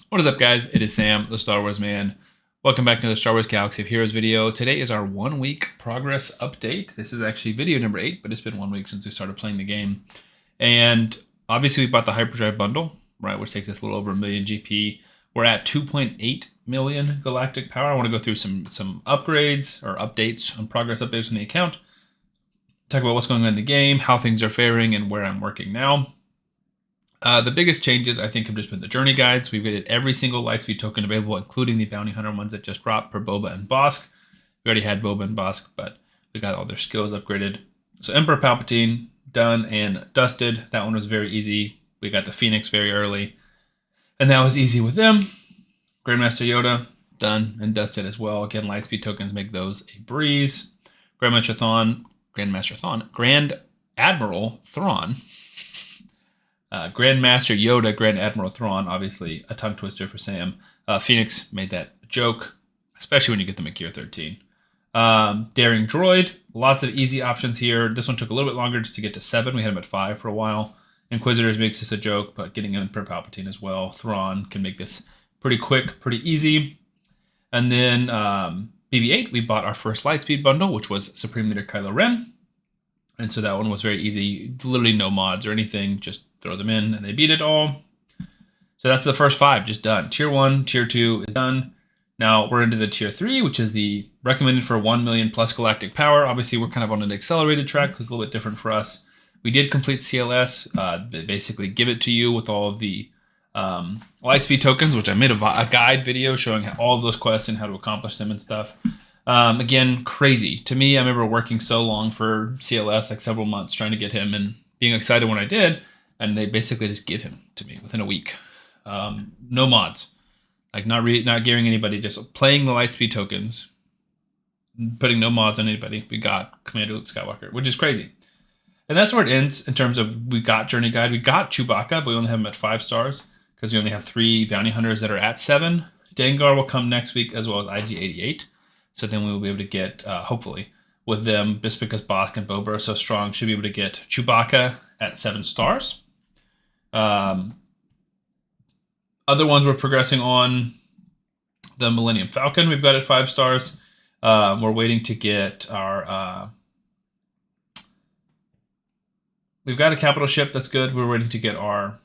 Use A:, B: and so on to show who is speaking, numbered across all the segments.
A: What is up, guys? It is Sam, the Star Wars man. Welcome back to the Star Wars Galaxy of Heroes video. Today is our 1 week progress update. This is actually video number 8, but it's been 1 week since we started playing the game. And obviously we bought the Hyperdrive bundle, right, which takes us a little over 1 million GP. We're at 2.8 million Galactic power. I want to go through some upgrades or updates on progress updates on the account. Talk about what's going on in the game, how things are faring, and where I'm working now. The biggest changes, I think, have just been the journey guides. We've added every single Lightspeed token available, including the Bounty Hunter ones that just dropped for Boba and Bosk. We already had Boba and Bosk, but we got all their skills upgraded. So Emperor Palpatine, done and dusted. That one was very easy. We got the Phoenix very early, and that was easy with them. Grandmaster Yoda, done and dusted as well. Again, Lightspeed tokens make those a breeze. Grand Admiral Thrawn. Grandmaster Yoda, Grand Admiral Thrawn, obviously a tongue twister for Sam. Phoenix made that a joke, especially when you get them at Gear 13. Daring Droid, lots of easy options here. This one took a little bit longer to get to 7. We had him at 5 for a while. Inquisitors makes this a joke, but getting him per Palpatine as well. Thrawn can make this pretty quick, pretty easy. And then BB-8, we bought our first Lightspeed bundle, which was Supreme Leader Kylo Ren. And so that one was very easy. Literally no mods or anything, just throw them in and they beat it all. So that's the first 5 just done. Tier 1, Tier 2 is done. Now we're into the Tier 3, which is the recommended for 1 million plus galactic power. Obviously, we're kind of on an accelerated track, because it's a little bit different for us. We did complete CLS. They basically give it to you with all of the Lightspeed tokens, which I made a guide video showing all of those quests and how to accomplish them and stuff. Again, crazy. To me, I remember working so long for CLS, like several months, trying to get him and being excited when I did. And they basically just give him to me within a week. No mods. Like not gearing anybody, just playing the Lightspeed tokens, putting no mods on anybody. We got Commander Luke Skywalker, which is crazy. And that's where it ends in terms of we got Journey Guide. We got Chewbacca, but we only have him at 5 stars because we only have 3 Bounty Hunters that are at 7. Dengar will come next week as well as IG-88. So then we will be able to get, hopefully, with them, just because Bosk and Boba are so strong, should be able to get Chewbacca at 7 stars. Other ones we're progressing on. The Millennium Falcon we've got at 5 stars. We're waiting to get our... we've got a capital ship that's good. We're waiting to get our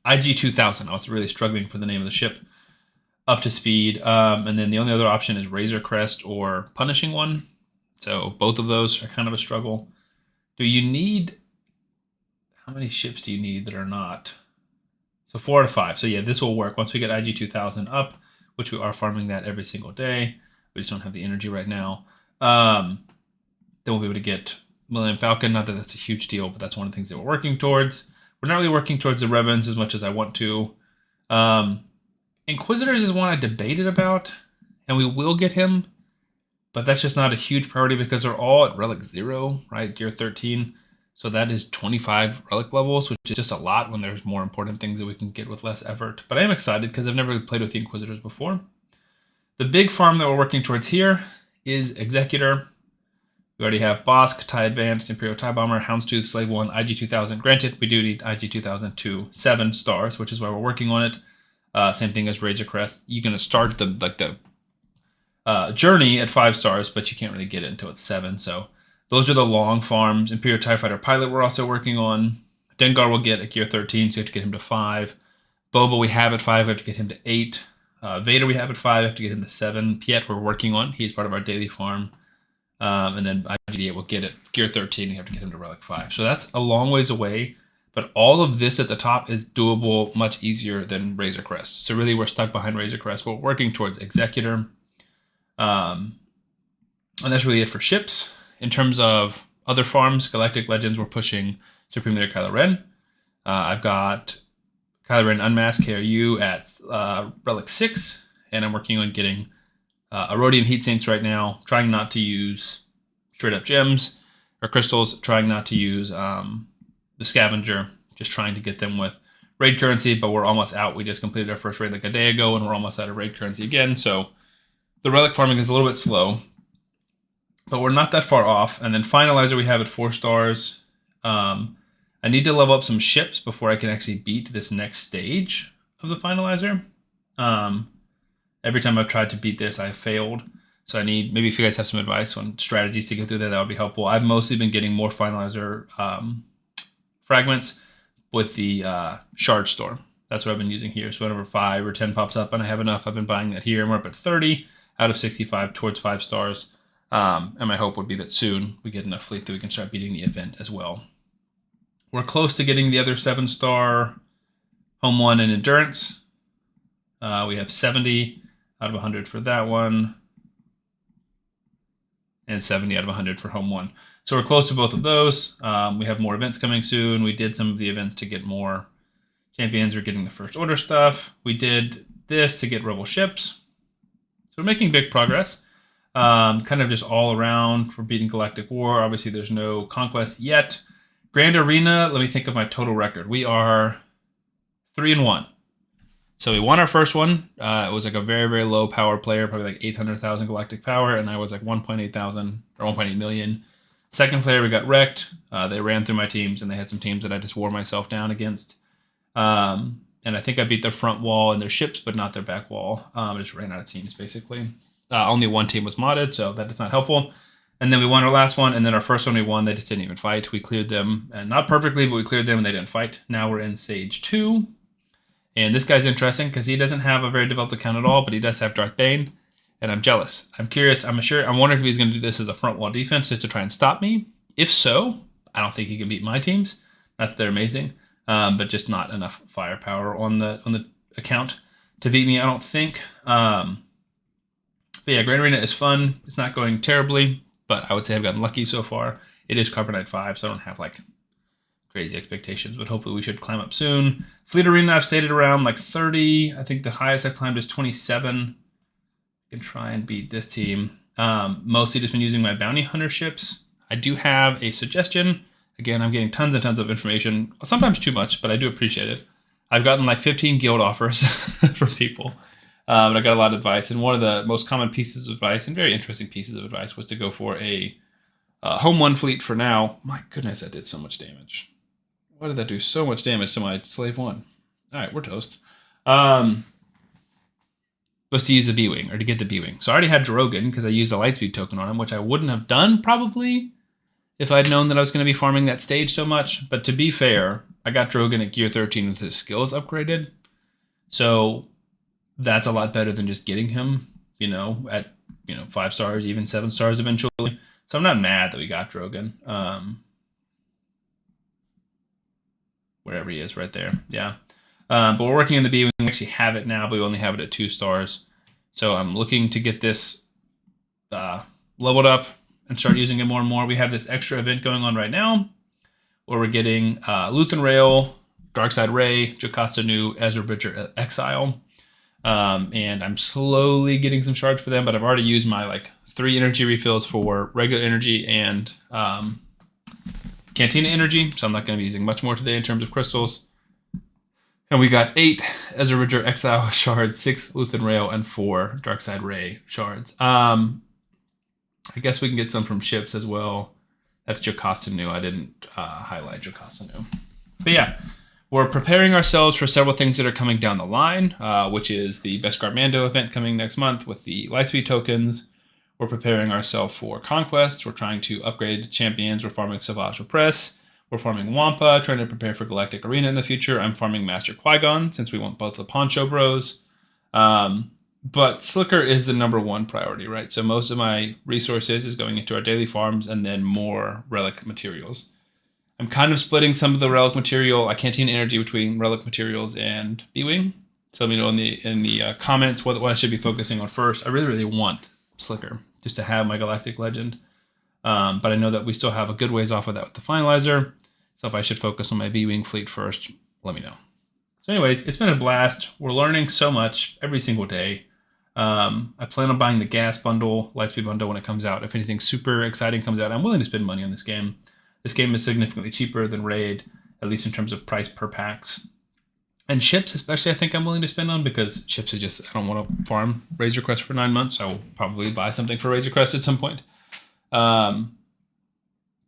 A: IG-2000. I was really struggling for the name of the ship. Up to speed. And then the only other option is Razor Crest or Punishing One. So both of those are kind of a struggle. Do you need... How many ships do you need that are not? So 4 out of 5. So yeah, this will work once we get IG-2000 up, which we are farming that every single day. We just don't have the energy right now. Then we'll be able to get Millennium Falcon. Not that that's a huge deal, but that's one of the things that we're working towards. We're not really working towards the Revens as much as I want to. Inquisitors is one I debated about, and we will get him, but that's just not a huge priority because they're all at Relic 0, right? Gear 13. So that is 25 relic levels, which is just a lot when there's more important things that we can get with less effort. But I am excited because I've never really played with the Inquisitors before. The big farm that we're working towards here is Executor. We already have Bosk, TIE Advanced, Imperial TIE Bomber, Houndstooth, Slave 1, IG-2000. Granted, we do need IG-2000 to 7 stars, which is why we're working on it. Same thing as Razor Crest. You're going to start the journey at 5 stars, but you can't really get it until it's 7. So those are the long farms. Imperial TIE Fighter Pilot we're also working on. Dengar will get at Gear 13, so you have to get him to 5. Boba we have at 5, we have to get him to 8. Vader we have at 5, we have to get him to 7. Piet we're working on. He's part of our daily farm. And then IG-88 will get at Gear 13, we have to get him to Relic 5. So that's a long ways away. But all of this at the top is doable much easier than Razor Crest. So really we're stuck behind Razor Crest, but we're working towards Executor. And that's really it for ships. In terms of other farms, Galactic Legends, we're pushing Supreme Leader Kylo Ren. I've got Kylo Ren Unmasked KRU at Relic 6, and I'm working on getting Erodium Heat Sinks right now, trying not to use straight up gems or crystals, trying not to use the Scavenger, just trying to get them with raid currency, but we're almost out. We just completed our first raid like a day ago, and we're almost out of raid currency again, so the relic farming is a little bit slow. But we're not that far off. And then Finalizer we have at 4 stars. I need to level up some ships before I can actually beat this next stage. of the finalizer. Every time I've tried to beat this, I have failed. So I need, maybe if you guys have some advice on strategies to get through that would be helpful. I've mostly been getting more finalizer fragments with the shard store. That's what I've been using here. So whenever 5 or 10 pops up and I have enough, I've been buying that here. And we're up at 30 out of 65 towards 5 stars. And my hope would be that soon we get enough fleet that we can start beating the event as well. We're close to getting the other 7-star Home 1 and Endurance. We have 70 out of 100 for that one. And 70 out of 100 for Home 1. So we're close to both of those. We have more events coming soon. We did some of the events to get more champions. We're getting the First Order stuff. We did this to get Rebel ships. So we're making big progress. Kind of just all around. We're beating Galactic War. Obviously, there's no conquest yet. Grand Arena, let me think of my total record. We are 3-1. So we won our first one. It was like a very, very low power player, probably like 800,000 galactic power, and I was like 1.8 thousand or 1.8 million. Second player, we got wrecked. They ran through my teams, and they had some teams that I just wore myself down against. And I think I beat their front wall and their ships, but not their back wall. I just ran out of teams, basically. Only one team was modded, so that is not helpful. And then we won our last one, and then our first one we won, they just didn't even fight. We cleared them, and not perfectly, but we cleared them, and they didn't fight. Now we're in Stage 2. And this guy's interesting because he doesn't have a very developed account at all, but he does have Darth Bane, and I'm jealous. I'm curious. I'm wondering if he's going to do this as a front wall defense just to try and stop me. If so, I don't think he can beat my teams. Not that they're amazing, but just not enough firepower on the account to beat me, I don't think. But yeah, Grand Arena is fun. It's not going terribly, but I would say I've gotten lucky so far. It is Carbonite 5, so I don't have like crazy expectations, but hopefully we should climb up soon. Fleet Arena, I've stayed at around like 30. I think the highest I've climbed is 27. I can try and beat this team. Mostly just been using my bounty hunter ships. I do have a suggestion. Again, I'm getting tons and tons of information, sometimes too much, but I do appreciate it. I've gotten like 15 guild offers from people, and I got a lot of advice. And one of the most common pieces of advice, and very interesting pieces of advice, was to go for a Home 1 fleet for now. My goodness, that did so much damage. Why did that do so much damage to my Slave 1? All right, we're toast. Was to use the B-Wing, or to get the B-Wing. So I already had Drogon, because I used a Lightspeed token on him, which I wouldn't have done, probably, if I'd known that I was going to be farming that stage so much. But to be fair, I got Drogon at Gear 13 with his skills upgraded. So that's a lot better than just getting him, at 5 stars, even 7 stars eventually. So I'm not mad that we got Drogon. Wherever he is, right there. Yeah. But we're working on the B. We actually have it now, but we only have it at 2 stars. So I'm looking to get this leveled up and start using it more and more. We have this extra event going on right now where we're getting Luthen Rail, Darkside Ray, Jocasta Nu, Ezra Bridger Exile. And I'm slowly getting some shards for them, but I've already used my 3 energy refills for regular energy and Cantina energy, so I'm not going to be using much more today in terms of crystals. And we got 8 Ezra Bridger Exile shards, 6 Luthen Rail, and 4 Darkside Ray shards. I guess we can get some from ships as well. That's Jocasta Nu. I didn't highlight Jocasta Nu. But yeah, we're preparing ourselves for several things that are coming down the line, which is the Beskar Mando event coming next month with the Lightspeed tokens. We're preparing ourselves for Conquest. We're trying to upgrade champions. We're farming Savage Repress. We're farming Wampa, trying to prepare for Galactic Arena in the future. I'm farming Master Qui-Gon, since we want both the Poncho Bros. But Slicker is the number 1 priority, right? So most of my resources is going into our daily farms and then more relic materials. I'm kind of splitting some of the relic material, Cantina energy between relic materials and B-Wing. So let me know in the comments what I should be focusing on first. I really, really want Slicker, just to have my Galactic Legend. But I know that we still have a good ways off of that with the Finalizer. So if I should focus on my B-Wing fleet first, let me know. So anyways, it's been a blast. We're learning so much every single day. I plan on buying the gas bundle, Lightspeed bundle, when it comes out. If anything super exciting comes out, I'm willing to spend money on this game. This game is significantly cheaper than Raid, at least in terms of price per packs. And ships, especially, I think I'm willing to spend on, because ships are just, I don't want to farm Razor Crest for 9 months. So I will probably buy something for Razor Crest at some point. So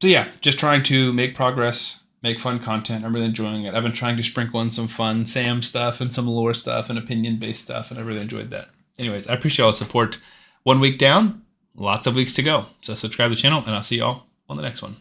A: yeah, just trying to make progress, make fun content. I'm really enjoying it. I've been trying to sprinkle in some fun Sam stuff and some lore stuff and opinion-based stuff, and I really enjoyed that. Anyways, I appreciate all the support. 1 week down, lots of weeks to go. So subscribe to the channel, and I'll see y'all on the next one.